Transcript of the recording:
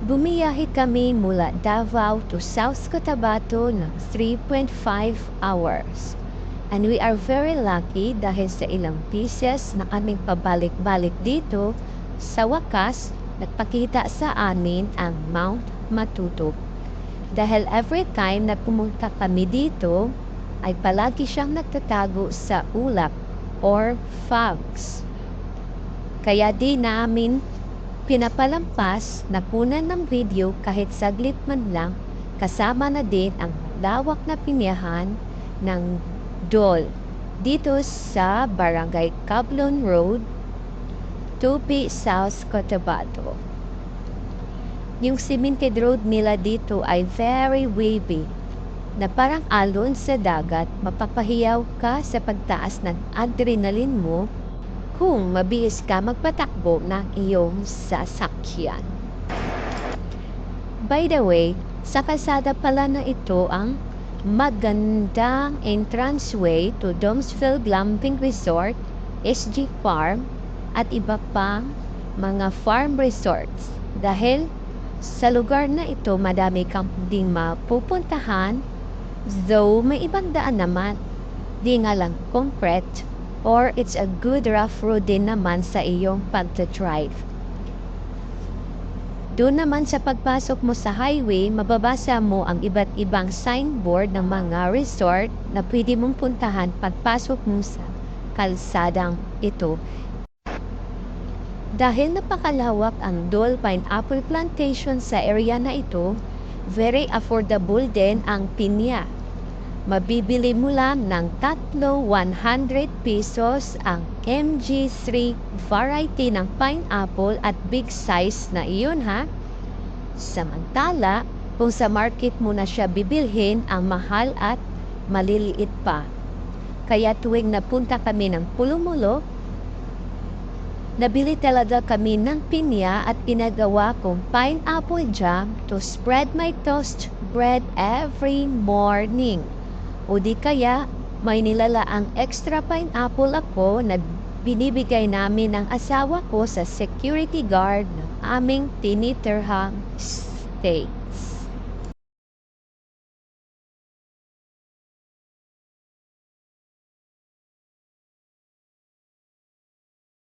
Bumiyahe kami mula Davao to South Cotabato ng 3.5 hours. And we are very lucky dahil sa ilang pieces na kaming pabalik-balik dito, sa wakas, nagpakita sa amin ang Mount Matuto. Dahil every time na pumunta kami dito, ay palagi siyang nagtatago sa ulap or fogs. Kaya di namin pinapalampas na kunan ng video kahit saglit man lang, kasama na din ang lawak na pinyahan ng Dole dito sa Barangay Cablon Road, Tupi, South Cotabato. Yung cemented road nila dito ay very wavy, na parang alon sa dagat. Mapapahiyaw ka sa pagtaas ng adrenaline mo kung mabilis ka magpatakbo ng iyong sasakyan. By the way, sa kalsada pala na ito ang magandang entranceway to Domsville Glamping Resort, SG Farm, at iba pang mga farm resorts. Dahil sa lugar na ito, madami kang ding mapupuntahan, though may ibang daan naman, di nga lang concrete, or it's a good rough road din naman sa iyong pagta-drive. Doon naman sa pagpasok mo sa highway, mababasa mo ang iba't ibang signboard ng mga resort na pwede mong puntahan pagpasok mo sa kalsadang ito. Dahil napakalawak ang Dole Pineapple Plantation sa area na ito, very affordable din ang pinya. Mabibili mo lang ng 100 pesos ang MG3 variety ng pineapple at big size na iyon ha. Samantala, kung sa market mo na siya bibilhin, ang mahal at maliliit pa. Kaya tuwing napunta kami ng Pulumulo, nabili talaga kami ng pinya at pinagawa kong pineapple jam to spread my toast bread every morning. O di kaya, may nilalaang extra pineapple ako na binibigay namin ng asawa ko sa security guard ng aming tinitirhang stay.